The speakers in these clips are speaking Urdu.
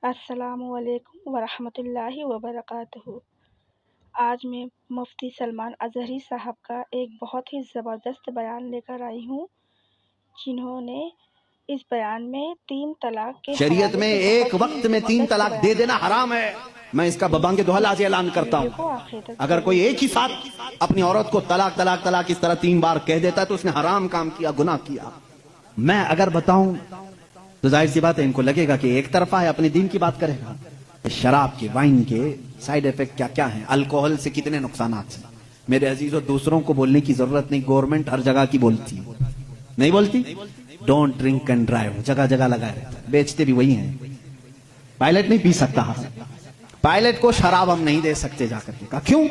السلام علیکم ورحمۃ اللہ وبرکاتہ۔ آج میں مفتی سلمان اظہری صاحب کا ایک بہت ہی زبردست بیان لے کر آئی ہوں، جنہوں نے اس بیان میں 3 طلاق کے شریعت میں ایک وقت میں 3 طلاق دے دینا حرام ہے۔ میں اس کا ببانگ دوہا آج اعلان کرتا ہوں، اگر کوئی ایک ہی ساتھ اپنی عورت کو طلاق طلاق طلاق اس طرح 3 بار کہہ دیتا ہے تو اس نے حرام کام کیا، گناہ کیا۔ میں اگر بتاؤں تو ظاہر سی بات ہے ان کو لگے گا کہ ایک طرفہ ہے، اپنے دین کی بات کرے گا۔ شراب کے، وائن کے سائیڈ ایفیکٹ کیا کیا ہیں، الکوہل سے کتنے نقصانات ہیں۔ میرے عزیزو، دوسروں کو بولنے کی ضرورت نہیں، گورنمنٹ ہر جگہ کی بولتی ہے، نہیں بولتی؟ ڈونٹ ڈرنک اینڈ ڈرائیو جگہ جگہ لگائے رہتا ہے، بیچتے بھی وہی ہیں۔ پائلٹ نہیں پی سکتا، پائلٹ کو شراب ہم نہیں دے سکتے، جا کر کے کہا کیوں؟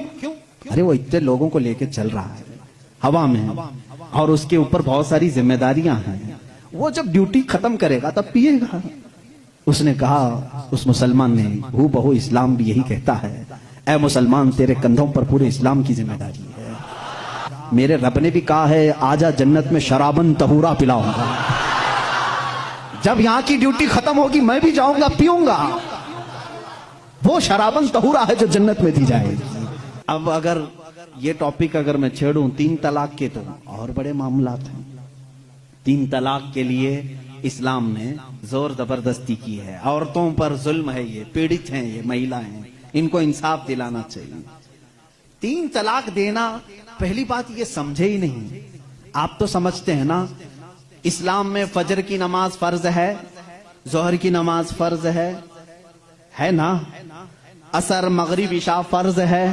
ارے وہ اتنے لوگوں کو لے کے چل رہا ہے، ہوا میں ہے، اور اس کے اوپر بہت ساری ذمہ داریاں ہیں، وہ جب ڈیوٹی ختم کرے گا تب پیے گا۔ اس نے کہا، اس مسلمان نے، ہو بہو اسلام بھی یہی کہتا ہے، اے مسلمان تیرے کندھوں پر پورے اسلام کی ذمہ داری ہے۔ میرے رب نے بھی کہا ہے، آجا جنت میں شرابن طہورا پلاؤں گا۔ جب یہاں کی ڈیوٹی ختم ہوگی میں بھی جاؤں گا، پیوں گا وہ شرابن طہورا ہے جو جنت میں دی جائے گی۔ اب اگر یہ ٹاپک اگر میں چھیڑوں 3 طلاق کے، تو اور بڑے معاملات ہیں۔ 3 طلاق کے لیے اسلام نے زور زبردستی کی ہے، عورتوں پر ظلم ہے، یہ پیڑت ہیں، یہ مہیلا ہیں، ان کو انصاف دلانا چاہیے۔ 3 طلاق دینا، پہلی بات یہ سمجھے ہی نہیں۔ آپ تو سمجھتے ہیں نا، اسلام میں فجر کی نماز فرض ہے، ظہر کی نماز فرض ہے نا، عصر مغرب عشاء فرض ہے،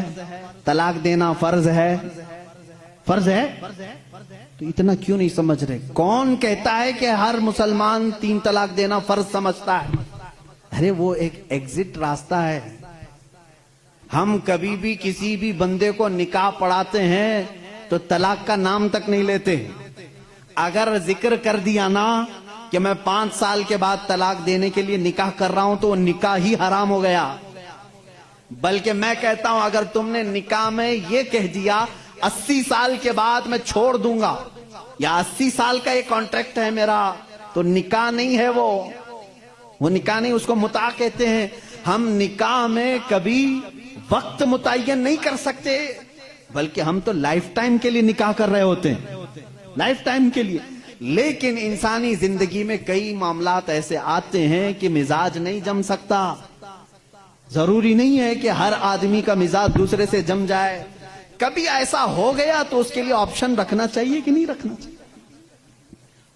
طلاق دینا فرض ہے، فرض ہے۔ تو اتنا کیوں نہیں سمجھ رہے؟ کون کہتا ہے کہ ہر مسلمان 3 طلاق دینا فرض سمجھتا ہے؟ ارے وہ ایک ایگزٹ راستہ ہے۔ ہم کبھی بھی کسی بھی بندے کو نکاح پڑھاتے ہیں تو طلاق کا نام تک نہیں لیتے۔ اگر ذکر کر دیا نا کہ میں 5 سال کے بعد طلاق دینے کے لیے نکاح کر رہا ہوں، تو وہ نکاح ہی حرام ہو گیا۔ بلکہ میں کہتا ہوں، اگر تم نے نکاح میں یہ کہہ دیا 80 سال کے بعد میں چھوڑ دوں گا، یا 80 سال کا یہ کانٹریکٹ ہے میرا، تو نکاح نہیں ہے، وہ نکاح نہیں، اس کو متع کہتے ہیں۔ ہم نکاح میں کبھی وقت متعین نہیں کر سکتے، بلکہ ہم تو لائف ٹائم کے لیے نکاح کر رہے ہوتے ہیں، لائف ٹائم کے لیے۔ لیکن انسانی زندگی میں کئی معاملات ایسے آتے ہیں کہ مزاج نہیں جم سکتا۔ ضروری نہیں ہے کہ ہر آدمی کا مزاج دوسرے سے جم جائے۔ کبھی ایسا ہو گیا تو اس کے لیے آپشن رکھنا چاہیے کہ نہیں رکھنا چاہیے؟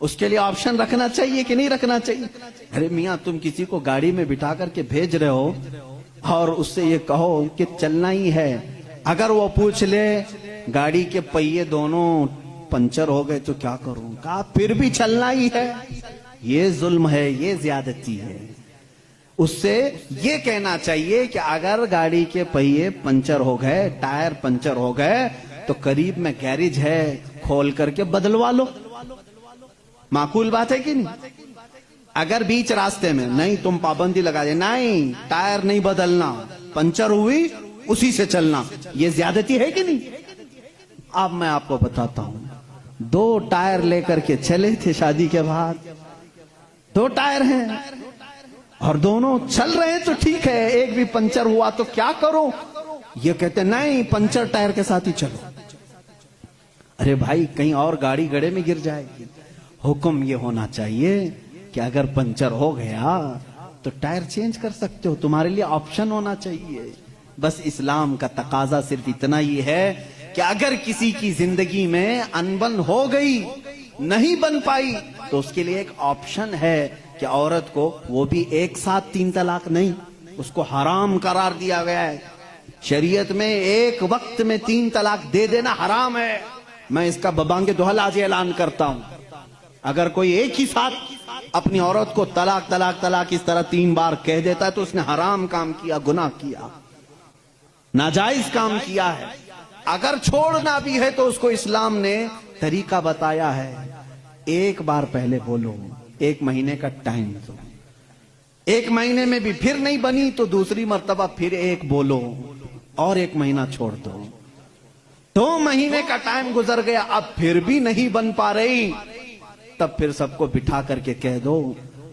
اس کے لیے آپشن رکھنا چاہیے کہ نہیں رکھنا چاہیے؟ ارے میاں، تم کسی کو گاڑی میں بٹھا کر کے بھیج رہے ہو اور اس سے یہ کہو کہ چلنا ہی ہے، اگر وہ پوچھ لے گاڑی کے پہیے دونوں پنچر ہو گئے تو کیا کروں؟ کہا پھر بھی چلنا ہی ہے۔ یہ ظلم ہے، یہ زیادتی ہے۔ اس سے یہ کہنا چاہیے کہ اگر گاڑی کے پہیے پنچر ہو گئے، ٹائر پنچر ہو گئے، تو قریب میں گیریج ہے، کھول کر کے بدلوا لو۔ معقول بات ہے کہ نہیں؟ اگر بیچ راستے میں نہیں، تم پابندی لگا دے، نہیں ٹائر نہیں بدلنا، پنچر ہوئی اسی سے چلنا، یہ زیادتی ہے کہ نہیں؟ اب میں آپ کو بتاتا ہوں، 2 ٹائر لے کر کے چلے تھے شادی کے بعد، 2 ٹائر ہیں اور دونوں چل رہے ہیں تو ٹھیک ہے، ایک بھی پنچر ہوا تو کیا کرو؟ یہ کہتے نہیں، پنچر ٹائر کے ساتھ ہی چلو۔ ارے بھائی، کہیں اور گاڑی گڑے میں گر جائے گی۔ حکم یہ ہونا چاہیے کہ اگر پنچر ہو گیا تو ٹائر چینج کر سکتے ہو، تمہارے لیے آپشن ہونا چاہیے۔ بس اسلام کا تقاضا صرف اتنا ہی ہے کہ اگر کسی کی زندگی میں انبن ہو گئی، نہیں بن پائی، تو اس کے لیے ایک آپشن ہے کہ عورت کو، وہ بھی ایک ساتھ 3 طلاق نہیں، اس کو حرام قرار دیا گیا ہے۔ شریعت میں ایک وقت میں 3 طلاق دے دینا حرام ہے۔ میں اس کا ببانگ دوہا آج اعلان کرتا ہوں، اگر کوئی ایک ہی ساتھ اپنی عورت کو طلاق طلاق طلاق اس طرح 3 بار کہہ دیتا ہے تو اس نے حرام کام کیا، گناہ کیا، ناجائز کام کیا ہے۔ اگر چھوڑنا بھی ہے تو اس کو اسلام نے طریقہ بتایا ہے۔ ایک بار پہلے بولو، 1 مہینے کا ٹائم دو، 1 مہینے میں بھی پھر نہیں بنی تو دوسری مرتبہ پھر 1 بولو اور 1 مہینہ چھوڑ دو۔ 2 مہینے کا ٹائم گزر گیا، اب پھر بھی نہیں بن پا رہی، تب پھر سب کو بٹھا کر کے کہہ دو،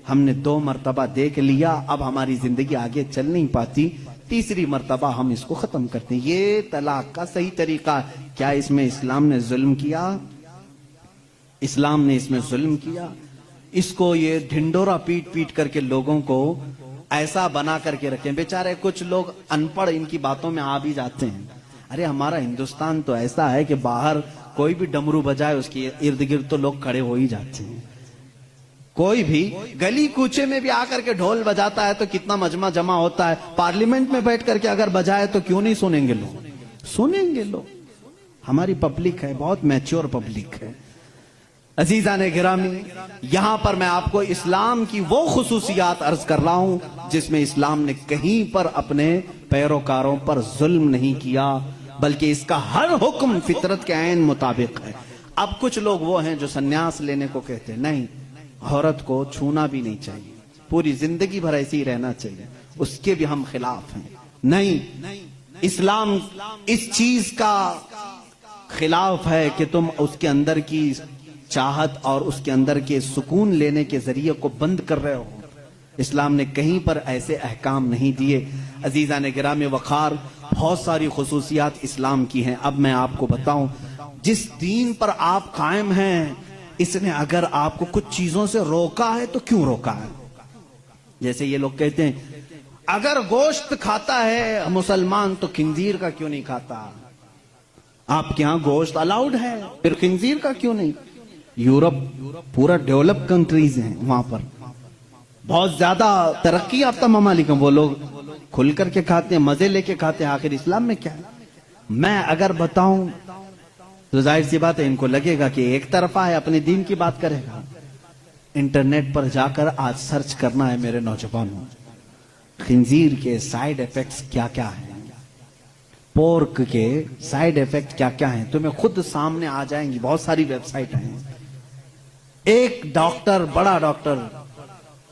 ہم نے 2 مرتبہ دیکھ لیا، اب ہماری زندگی آگے چل نہیں پاتی، تیسری مرتبہ ہم اس کو ختم کرتے ہیں۔ یہ طلاق کا صحیح طریقہ۔ کیا اس میں اسلام نے ظلم کیا؟ اسلام نے اس میں ظلم کیا؟ اس کو یہ ڈھنڈورا پیٹ پیٹ کر کے لوگوں کو ایسا بنا کر کے رکھیں۔ بیچارے کچھ لوگ ان پڑھ ان کی باتوں میں آ بھی جاتے ہیں۔ ارے ہمارا ہندوستان تو ایسا ہے کہ باہر کوئی بھی ڈمرو بجائے اس کے ارد گرد تو لوگ کھڑے ہو ہی جاتے ہیں۔ کوئی بھی گلی کوچے میں بھی آ کر کے ڈھول بجاتا ہے تو کتنا مجمع جمع ہوتا ہے۔ پارلیمنٹ میں بیٹھ کر کے اگر بجائے تو کیوں نہیں سنیں گے لوگ؟ سنیں گے لوگ۔ ہماری پبلک ہے، بہت میچور پبلک ہے۔ عزیزان گرامی، یہاں پر میں آپ کو اسلام کی وہ خصوصیات عرض کر رہا ہوں جس میں اسلام نے کہیں پر اپنے پیروکاروں پر ظلم نہیں کیا، بلکہ اس کا ہر حکم فطرت کے عین مطابق ہے۔ اب کچھ لوگ وہ ہیں جو سنیاس لینے کو کہتے ہیں، نہیں، عورت کو چھونا بھی نہیں چاہیے، پوری زندگی بھر ایسے ہی رہنا چاہیے، اس کے بھی ہم خلاف ہیں۔ نہیں، اسلام اس چیز کا خلاف ہے کہ تم اس کے اندر کی چاہت اور اس کے اندر کے سکون لینے کے ذریعے کو بند کر رہے ہو۔ اسلام نے کہیں پر ایسے احکام نہیں دیے۔ عزیزان گرامی وقار، بہت ساری خصوصیات اسلام کی ہیں۔ اب میں آپ کو بتاؤں، جس دین پر آپ قائم ہیں اس نے اگر آپ کو کچھ چیزوں سے روکا ہے تو کیوں روکا ہے؟ جیسے یہ لوگ کہتے ہیں اگر گوشت کھاتا ہے مسلمان تو خنزیر کا کیوں نہیں کھاتا؟ آپ کے ہاں گوشت الاؤڈ ہے، پھر خنزیر کا کیوں نہیں؟ یورپ پورا ڈیولپ کنٹریز ہیں، وہاں پر بہت زیادہ ترقی یافتہ ممالک ہیں، وہ لوگ کھل کر کے کھاتے ہیں، مزے لے کے کھاتے ہیں۔ آخر اسلام میں کیا ہے؟ میں اگر بتاؤں تو ظاہر سی بات ہے ان کو لگے گا کہ ایک طرفہ ہے، اپنے دین کی بات کرے گا۔ انٹرنیٹ پر جا کر آج سرچ کرنا ہے میرے نوجوانوں، خنزیر کے سائیڈ ایفیکٹس کیا کیا ہیں، پورک کے سائیڈ ایفیکٹ کیا کیا ہیں، تمہیں خود سامنے آ جائیں گی۔ بہت ساری ویب سائٹ ہیں۔ ایک ڈاکٹر، بڑا ڈاکٹر،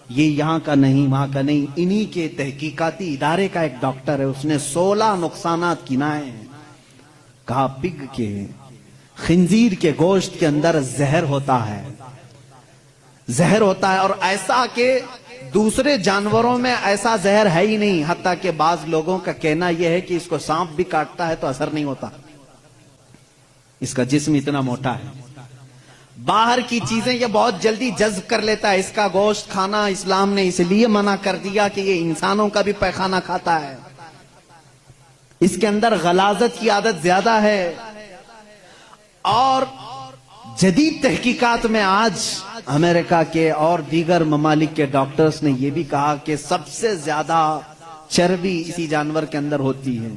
یہ یہاں کا نہیں وہاں کا نہیں، انہی کے تحقیقاتی ادارے کا ایک ڈاکٹر ہے، اس نے 16 نقصانات گنائے ہیں۔ کہا پگ کے، خنزیر کے گوشت کے اندر زہر ہوتا ہے، زہر ہوتا ہے، اور ایسا کہ دوسرے جانوروں میں ایسا زہر ہے ہی نہیں۔ حتیٰ کہ بعض لوگوں کا کہنا یہ ہے کہ اس کو سانپ بھی کاٹتا ہے تو اثر نہیں ہوتا، اس کا جسم اتنا موٹا ہے۔ باہر کی چیزیں یہ بہت جلدی جذب کر لیتا ہے۔ اس کا گوشت کھانا اسلام نے اس لیے منع کر دیا کہ یہ انسانوں کا بھی پیخانہ کھاتا ہے، اس کے اندر غلاظت کی عادت زیادہ ہے۔ اور جدید تحقیقات میں آج امریکہ کے اور دیگر ممالک کے ڈاکٹرز نے یہ بھی کہا کہ سب سے زیادہ چربی اسی جانور کے اندر ہوتی ہے،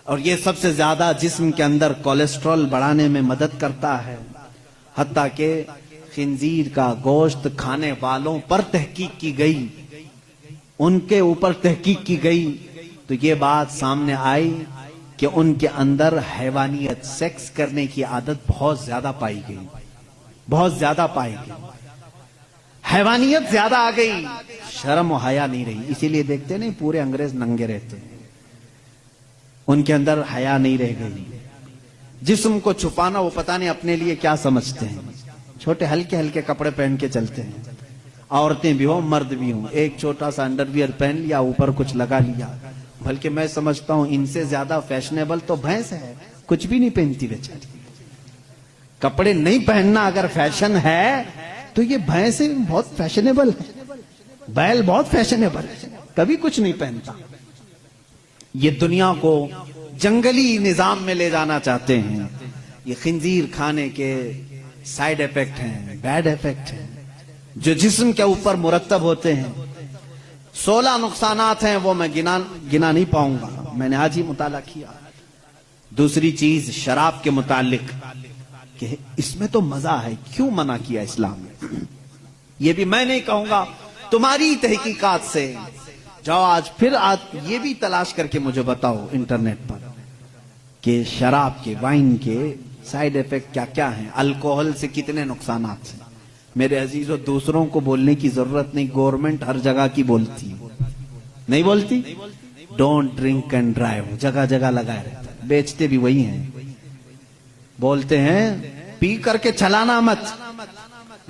اور یہ سب سے زیادہ جسم کے اندر کولیسٹرول بڑھانے میں مدد کرتا ہے۔ حتیٰ کہ خنزیر کا گوشت کھانے والوں پر تحقیق کی گئی، ان کے اوپر تحقیق کی گئی تو یہ بات سامنے آئی کہ ان کے اندر حیوانیت، سیکس کرنے کی عادت بہت زیادہ پائی گئی، بہت زیادہ پائی گئی، حیوانیت زیادہ آ گئی، شرم و حیا نہیں رہی۔ اسی لیے دیکھتے نہیں پورے انگریز ننگے رہتے ہیں، ان کے اندر حیا نہیں رہ گئی۔ جسم کو چھپانا وہ پتہ نہیں اپنے لیے کیا سمجھتے ہیں، چھوٹے ہلکے ہلکے کپڑے پہن کے چلتے ہیں، عورتیں بھی ہوں مرد بھی ہوں، ایک چھوٹا سا انڈر ویئر پہن لیا، اوپر کچھ لگا لیا۔ بلکہ میں سمجھتا ہوں ان سے زیادہ فیشنیبل تو بھینس ہے، کچھ بھی نہیں پہنتی بیچاری۔ کپڑے نہیں پہننا اگر فیشن ہے تو یہ بھینس بہت فیشنیبل ہے، بیل بہت فیشنیبل ہے، کبھی کچھ نہیں پہنتا۔ یہ دنیا کو جنگلی نظام میں لے جانا چاہتے ہیں۔ یہ خنزیر کھانے کے سائیڈ ایفیکٹ ہیں، بیڈ ایفیکٹ ہیں جو جسم کے اوپر مرتب ہوتے ہیں۔ 16 نقصانات ہیں، وہ میں گنا نہیں پاؤں گا، میں نے آج ہی مطالعہ کیا۔ دوسری چیز شراب کے متعلق کہ اس میں تو مزہ ہے، کیوں منع کیا اسلام نے؟ یہ بھی میں نہیں کہوں گا، تمہاری تحقیقات سے جاؤ آج پھر یہ بھی تلاش کر کے مجھے بتاؤ انٹرنیٹ پر کہ شراب کے، وائن کے سائیڈ ایفیکٹ کیا کیا ہیں، الکوہل سے کتنے نقصانات ہیں۔ میرے عزیزوں، دوسروں کو بولنے کی ضرورت نہیں، گورنمنٹ ہر جگہ کی بولتی، نہیں بولتی؟ ڈونٹ ڈرنک اینڈ ڈرائیو جگہ جگہ لگائے رہتا ہے، بیچتے بھی وہی ہیں، بولتے ہیں پی کر کے چلانا مت،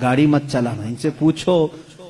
گاڑی مت چلانا۔ ان سے پوچھو